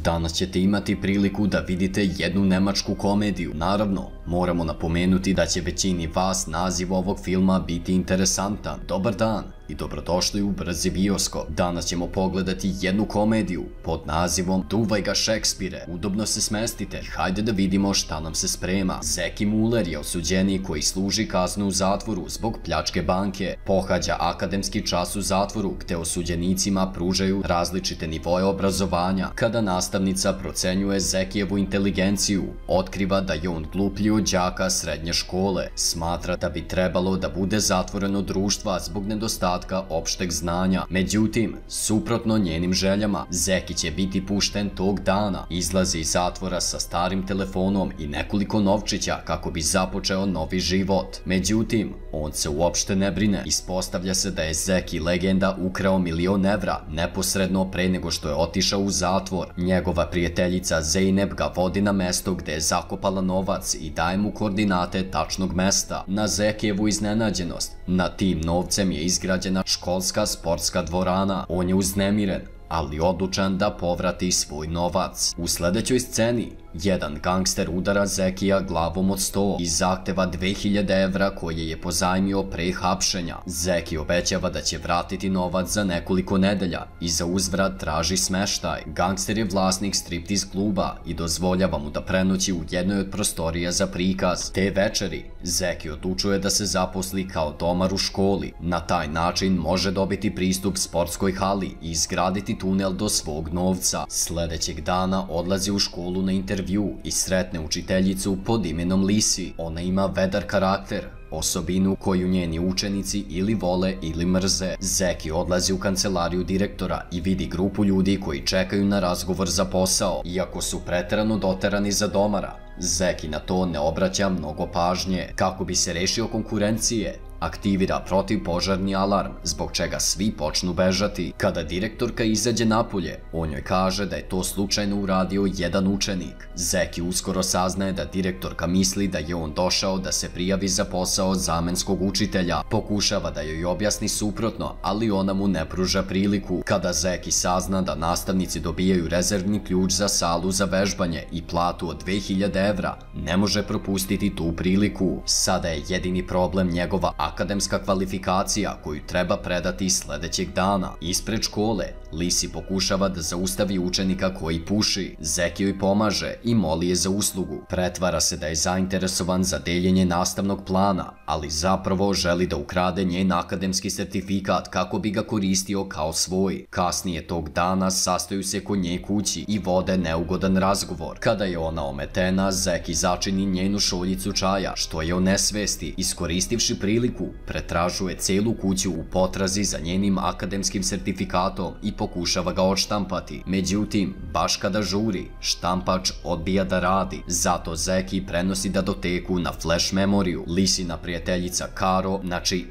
Danas ćete imati priliku da vidite jednu nemačku komediju. Naravno, moramo napomenuti da će većini vas naziv ovog filma biti interesantan. Dobar dan i dobrodošli u Brzi bioskop. Danas ćemo pogledati jednu komediju pod nazivom Duvaj ga Šekspire. Udobno se smestite i hajde da vidimo šta nam se sprema. Zeki Muller je osuđenik koji služi kaznu u zatvoru zbog pljačke banke. Pohađa akademski čas u zatvoru gde osuđenicima pružaju različite nivoe obrazovanja. Kada nastavnica procenjuje Zekijevu inteligenciju, otkriva da je on gluplji od đaka srednje škole. Smatra da bi trebalo da bude zatvoreno društva zbog nedostatka opšteg znanja. Međutim, suprotno njenim željama, Zeki će biti pušten tog dana. Izlazi iz zatvora sa starim telefonom i nekoliko novčića kako bi započeo novi život. Međutim, on se uopšte ne brine. Ispostavlja se da je Zeki legenda ukrao €1.000.000 neposredno pre nego što je otišao u zatvor. Njegova prijateljica Zeynep ga vodi na mesto gde je zakopala novac i daje mu koordinate tačnog mesta. Na Zekijevu iznenađenost, nad tim novcem je izgrađena školska sportska dvorana. On je uznemiren, ali odlučan da povrati svoj novac. U sledećoj sceni, jedan gangster udara Zekija glavom od sto i zahteva 2000 evra koje je pozajmio pre hapšenja. Zeki obećava da će vratiti novac za nekoliko nedelja i za uzvrat traži smeštaj. Gangster je vlasnik striptiz kluba i dozvoljava mu da prenoći u jednoj od prostorija za prikaz. Te večeri, Zeki odlučuje da se zaposli kao domar u školi. Na taj način može dobiti pristup sportskoj hali i izgraditi tunel do svog novca. Sledećeg dana odlazi u školu na intervju i sretne učiteljicu pod imenom Lisi. Ona ima vedar karakter, osobinu koju njeni učenici ili vole ili mrze. Zeki odlazi u kancelariju direktora i vidi grupu ljudi koji čekaju na razgovor za posao. Iako su preterano doterani za domara, Zeki na to ne obraća mnogo pažnje. Kako bi se rešio konkurencije, aktivira protivpožarni alarm, zbog čega svi počnu bežati. Kada direktorka izađe napolje, on joj kaže da je to slučajno uradio jedan učenik. Zeki uskoro saznaje da direktorka misli da je on došao da se prijavi za posao zamenskog učitelja. Pokušava da joj objasni suprotno, ali ona mu ne pruža priliku. Kada Zeki sazna da nastavnici dobijaju rezervni ključ za salu za vežbanje i platu od 2000 evra, ne može propustiti tu priliku. Sada je jedini problem njegova akademska kvalifikacija koju treba predati sledećeg dana. Ispred škole, Lisi pokušava da zaustavi učenika koji puši. Zeki joj pomaže i moli je za uslugu. Pretvara se da je zainteresovan za deljenje nastavnog plana, ali zapravo želi da ukrade njen akademski sertifikat kako bi ga koristio kao svoj. Kasnije tog dana sastaju se kod nje kući i vode neugodan razgovor. Kada je ona ometena, Zeki začini njenu šoljicu čaja, što je o nesvesti. Iskoristivši priliku, pretražuje celu kuću u potrazi za njenim akademskim sertifikatom i pokušava ga odštampati. Međutim, baš kada žuri, štampač odbija da radi. Zato Zeki prenosi datoteku na flash memoriju. Lisina prijateljica Karo,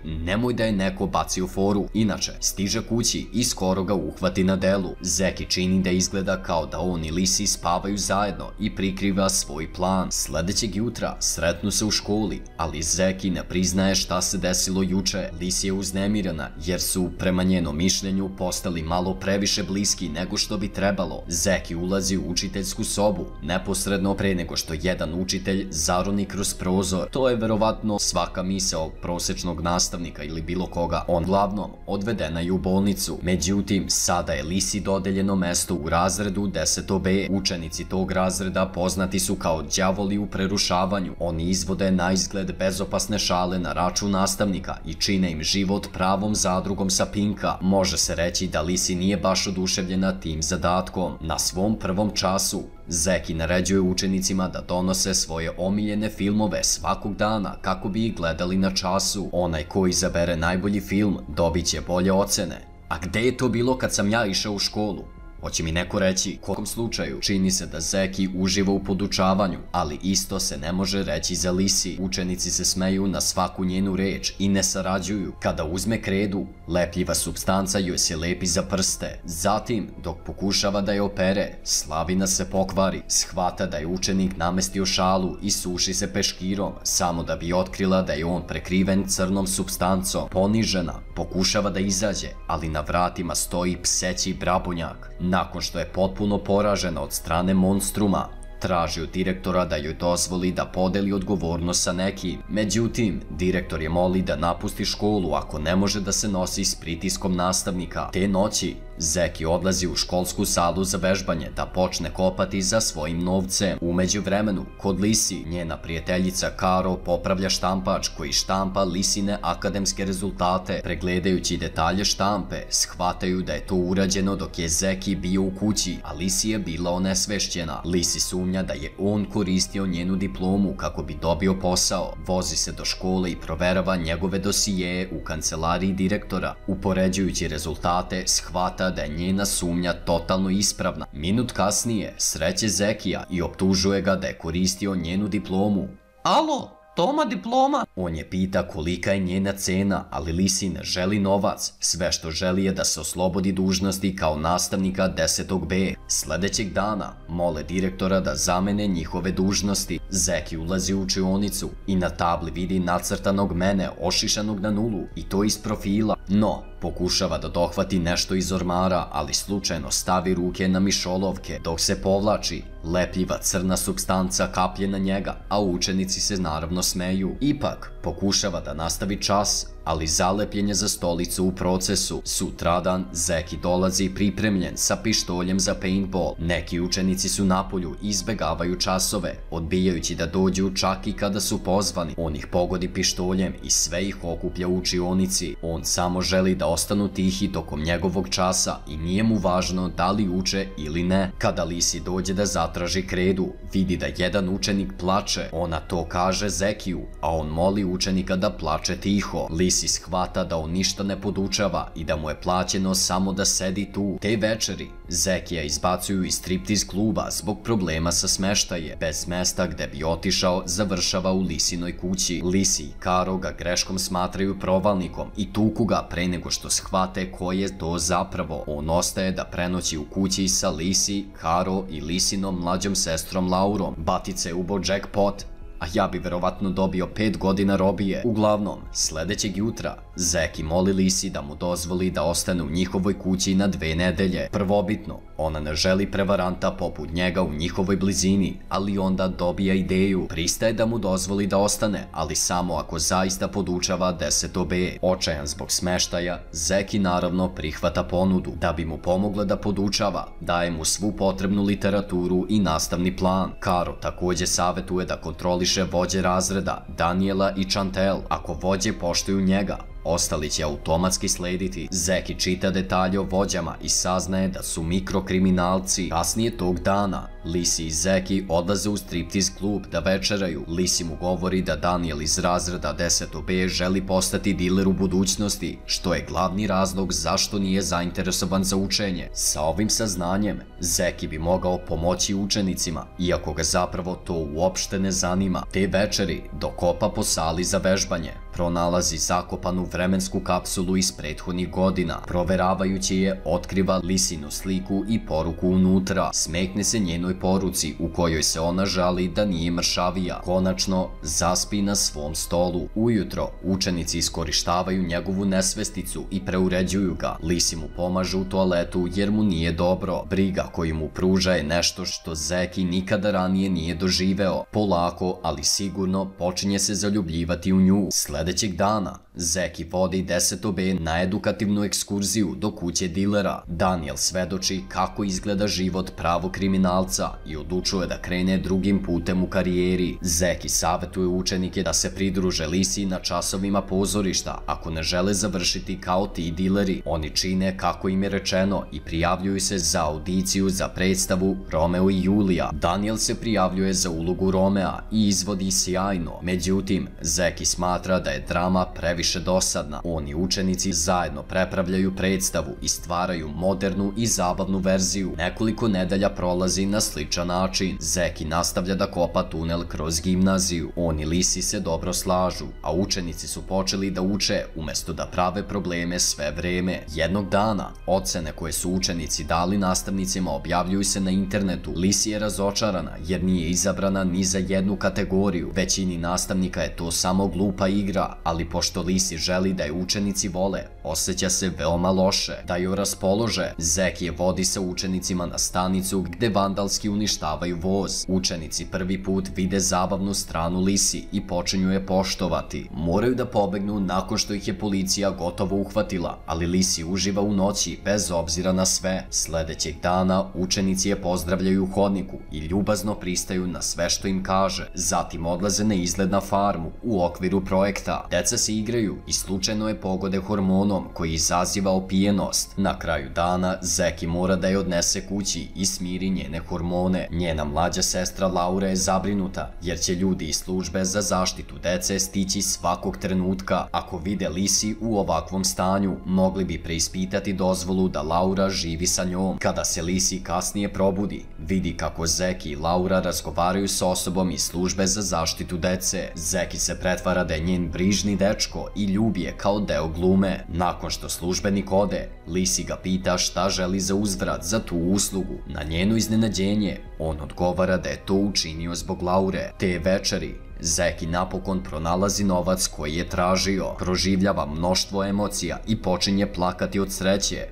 nemoj da je neko bacio foru, inače stiže kući i skoro ga uhvati na delu. Zeki čini da izgleda kao da on i Lisi spavaju zajedno i prikriva svoj plan. Sledećeg jutra sretnu se u školi, ali Zeki ne priznaje šta se desilo juče. Lisi je uznemirana jer su, prema njenom mišljenju, postali malo previše bliski nego što bi trebalo. Zeki ulazi u učiteljsku sobu neposredno pre nego što jedan učitelj zaroni kroz prozor. To je verovatno svaka misao prosečnog nastavnika ili bilo koga. On glavnom odvedena je u bolnicu. Međutim, sada je Lisi dodeljeno mesto u razredu 10B. Učenici tog razreda poznati su kao đavoli u prerušavanju. Oni izvode na izgled bezopasne šale na račun nastavnika i čine im život pravom zadrugom sa Pinka. Može se reći da Lisi nije baš oduševljena tim zadatkom. Na svom prvom času, Zeki naređuje učenicima da donose svoje omiljene filmove svakog dana kako bi ih gledali na času. Onaj ko izabere najbolji film dobit će bolje ocene. A gde je to bilo kad sam ja išao u školu? Hoće mi neko reći, u kom slučaju? Čini se da Zeki uživa u podučavanju, ali isto se ne može reći za Lisi. Učenici se smeju na svaku njenu reč i ne sarađuju. Kada uzme kredu, lepljiva supstanca joj se lepi za prste. Zatim, dok pokušava da je opere, slavina se pokvari. Shvata da je učenik namestio šalu i suši se peškirom, samo da bi otkrila da je on prekriven crnom supstancom. Ponižena, pokušava da izađe, ali na vratima stoji pseći brabunjak. nakon što je potpuno poražena od strane monstruma, traži od direktora da joj dozvoli da podeli odgovornost sa nekim. Međutim, direktor je moli da napusti školu ako ne može da se nosi s pritiskom nastavnika. Te noći, Zeki odlazi u školsku salu za vežbanje da počne kopati za svojim novcem. U međuvremenu, kod Lisi, njena prijateljica Karo popravlja štampač koji štampa Lisine akademske rezultate. Pregledajući detalje štampe, shvataju da je to urađeno dok je Zeki bio u kući, a Lisi je bila onesvešćena. Lisi sumnja da je on koristio njenu diplomu kako bi dobio posao. Vozi se do škole i proverava njegove dosijeje u kancelariji direktora. Upoređujući rezultate, shvata da je njena sumnja totalno ispravna. Minut kasnije sreće Zekija i optužuje ga da je koristio njenu diplomu. Alo, Toma diploma? On je pita kolika je njena cena, ali Lisi ne želi novac. Sve što želi je da se oslobodi dužnosti kao nastavnika 10. B. Sledećeg dana mole direktora da zamene njihove dužnosti. Zeki ulazi u učionicu i na tabli vidi nacrtanog mene ošišanog na nulu i to iz profila. No, pokušava da dohvati nešto iz ormara, ali slučajno stavi ruke na mišolovke. Dok se povlači, lepljiva crna supstanca kaplje na njega, a učenici se naravno smeju. Ipak, pokušava da nastavi čas, ali zalepljen je za stolicu u procesu. Sutradan, Zeki dolazi pripremljen sa pištoljem za paintball. Neki učenici su napolju i izbegavaju časove, odbijajući da dođu čak i kada su pozvani. On ih pogodi pištoljem i sve ih okuplja u učionici. On samo želi da ostanu tihi tokom njegovog časa i nije mu važno da li uče ili ne. Kada Lisi dođe da zatraži kredu, vidi da jedan učenik plače. Ona to kaže Zekiju, a on moli učenika da plače tiho. Lisi shvata da on ništa ne podučava i da mu je plaćeno samo da sedi tu. Te večeri, Zekija izbacuju iz striptiz kluba zbog problema sa smeštaje. Bez mesta gde bi otišao, završava u Lisinoj kući. Lisi i Karo ga greškom smatraju provalnikom i tuku ga pre nego što shvate ko je to zapravo. On ostaje da prenoći u kući sa Lisi, Karo i Lisinom mlađom sestrom Laurom. Batica je ubo jackpot, a ja bi verovatno dobio 5 godina robije. Uglavnom, sledećeg jutra, Zeki moli Lisi da mu dozvoli da ostane u njihovoj kući na 2 nedelje. Prvobitno, ona ne želi prevaranta poput njega u njihovoj blizini, ali onda dobija ideju. Pristaje da mu dozvoli da ostane, ali samo ako zaista podučava 10. B. Očajan zbog smeštaja, Zeki naravno prihvata ponudu. Da bi mu pomogla da podučava, daje mu svu potrebnu literaturu i nastavni plan. Karo takođe savetuje da kontroliše vođe razreda, Daniela i Chantel. Ako vođe poštuju njega, ostali će automatski slediti. Zeki čita detalje o vođama i saznaje da su mikrokriminalci. Kasnije tog dana, Lisi i Zeki odlaze u striptiz klub da večeraju. Lisi mu govori da Daniel iz razreda 10. B želi postati diler u budućnosti, što je glavni razlog zašto nije zainteresovan za učenje. Sa ovim saznanjem, Zeki bi mogao pomoći učenicima, iako ga zapravo to uopšte ne zanima. Te večeri, dok kopa po sali za vežbanje, pronalazi zakopanu vremensku kapsulu iz prethodnih godina. Proveravajući je, otkriva Lisinu sliku i poruku unutra. Smekne se njenoj poruci u kojoj se ona žali da nije mršavija. Konačno, zaspi na svom stolu. Ujutro, učenici iskorištavaju njegovu nesvesticu i preuređuju ga. Lisi mu pomaže u toaletu jer mu nije dobro. Briga koju mu pruža je nešto što Zeki nikada ranije nije doživeo. Polako, ali sigurno, počinje se zaljubljivati u nju. Sledećeg dana, Zeki vodi 10. B na edukativnu ekskurziju do kuće dilera. Daniel svedoči kako izgleda život pravog kriminalca i odlučuje da krene drugim putem u karijeri. Zeki savetuje učenike da se pridruže Lisi na časovima pozorišta ako ne žele završiti kao ti dileri. Oni čine kako im je rečeno i prijavljuju se za audiciju za predstavu Romeo i Julija. Daniel se prijavljuje za ulogu Romea i izvodi sjajno. Međutim, Zeki smatra da je drama previše dosadna. Oni učenici zajedno prepravljaju predstavu i stvaraju modernu i zabavnu verziju. Nekoliko nedelja prolazi na sličan način. Zeki nastavlja da kopa tunel kroz gimnaziju. On i Lisi se dobro slažu, a učenici su počeli da uče umesto da prave probleme sve vreme. Jednog dana, ocene koje su učenici dali nastavnicima objavljuju se na internetu. Lisi je razočarana jer nije izabrana ni za jednu kategoriju. Većini nastavnika je to samo glupa igra, ali pošto Lisi Lisi želi da je učenici vole, osjeća se veoma loše, da ju raspolože. Zek je vodi sa učenicima na stanicu gde vandalski uništavaju voz. Učenici prvi put vide zabavnu stranu Lisi i počinju je poštovati. Moraju da pobegnu nakon što ih je policija gotovo uhvatila, ali Lisi uživa u noći bez obzira na sve. Sledećeg dana učenici je pozdravljaju u hodniku i ljubazno pristaju na sve što im kaže. Zatim odlaze na izlet na farmu u okviru projekta. Deca se igraju i slučajno je pogode hormonom koji izaziva opijenost. Na kraju dana Zeki mora da je odnese kući i smiri njene hormone. Njena mlađa sestra Laura je zabrinuta jer će ljudi iz službe za zaštitu dece stići svakog trenutka. Ako vide Lisi u ovakvom stanju, mogli bi preispitati dozvolu da Laura živi sa njom. Kada se Lisi kasnije probudi, vidi kako Zeki i Laura razgovaraju s osobom iz službe za zaštitu dece. Zeki se pretvara da je njen brižni dečko i ljubi je kao deo glume. Nakon što službenik ode, Lisi ga pita šta želi za uzvrat za tu uslugu. Na njeno iznenađenje, on odgovara da je to učinio zbog Laure. Te večeri, Zeki napokon pronalazi novac koji je tražio, proživljava mnoštvo emocija i počinje plakati od sreće.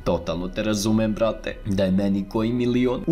Totalno te razumem, brate, da je meni koji milion.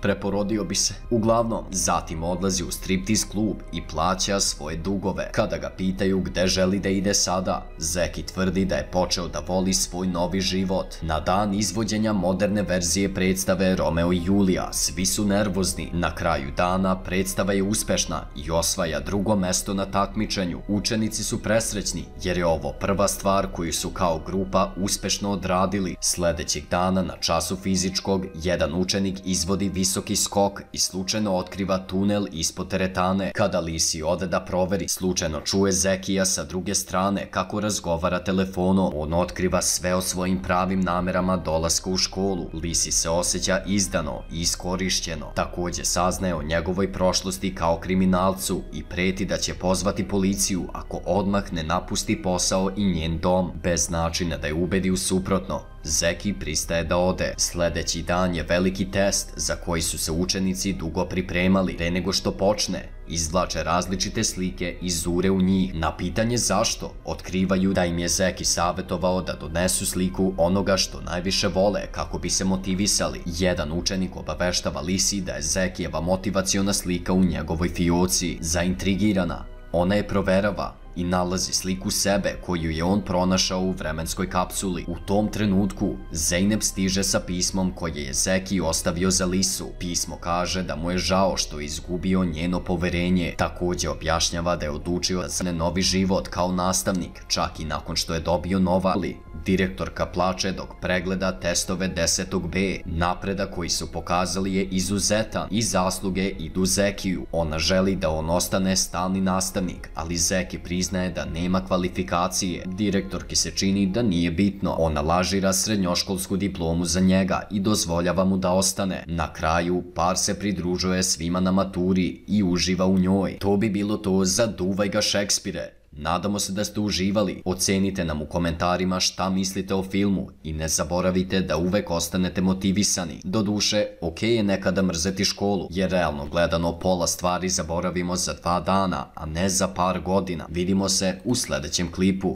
Preporodio bi se. Uglavnom, zatim odlazi u striptiz klub i plaća svoje dugove. Kada ga pitaju gde želi da ide sada, Zeki tvrdi da je počeo da voli svoj novi život. Na dan izvođenja moderne verzije predstave Romeo i Julija, svi su nervozni. Na kraju dana predstava je uspešna i osvaja drugo mesto na takmičenju. Učenici su presrećni jer je ovo prva stvar koju su kao grupa uspešno odradili. Sledećeg dana na času fizičkog, jedan učenik izvodi visoki skok i slučajno otkriva tunel ispod teretane. Kada Lisi ode da proveri, slučajno čuje Zekija sa druge strane kako razgovara telefonom. On otkriva sve o svojim pravim namerama dolaska u školu. Lisi se osjeća izdano i iskorišćeno. Takođe saznaje o njegovoj prošlosti kao kriminalcu i preti da će pozvati policiju ako odmah ne napusti posao i njen dom. Bez načina da je ubedi u suprotno, Zeki pristaje da ode. Sledeći dan je veliki test za koji su se učenici dugo pripremali. Pre nego što počne, izvlače različite slike i zure u njih. Na pitanje zašto, otkrivaju da im je Zeki savjetovao da donesu sliku onoga što najviše vole kako bi se motivisali. Jedan učenik obaveštava Lisi da je Zekijeva motivaciona slika u njegovoj fioci. Zaintrigirana, ona je proverava i nalazi sliku sebe koju je on pronašao u vremenskoj kapsuli. U tom trenutku Zeynep stiže sa pismom koje je Zeki ostavio za Lisu. Pismo kaže da mu je žao što je izgubio njeno poverenje. Takođe objašnjava da je odlučio za novi život kao nastavnik, čak i nakon što je dobio nova. Direktorka plače dok pregleda testove 10. B. Napredak koji su pokazali je izuzetan i zasluge idu Zekiju. Ona želi da on ostane stalni nastavnik, ali Zeki priznaje da nema kvalifikacije. Direktorki se čini da nije bitno. Ona lažira srednjoškolsku diplomu za njega i dozvoljava mu da ostane. Na kraju, par se pridružuje svima na maturi i uživa u njoj. To bi bilo to za Duvaj ga Šekspire. Nadamo se da ste uživali. Ocenite nam u komentarima šta mislite o filmu i ne zaboravite da uvek ostanete motivisani. Doduše, ok je nekada mrzeti školu, jer realno gledano pola stvari zaboravimo za 2 dana, a ne za par godina. Vidimo se u sledećem klipu.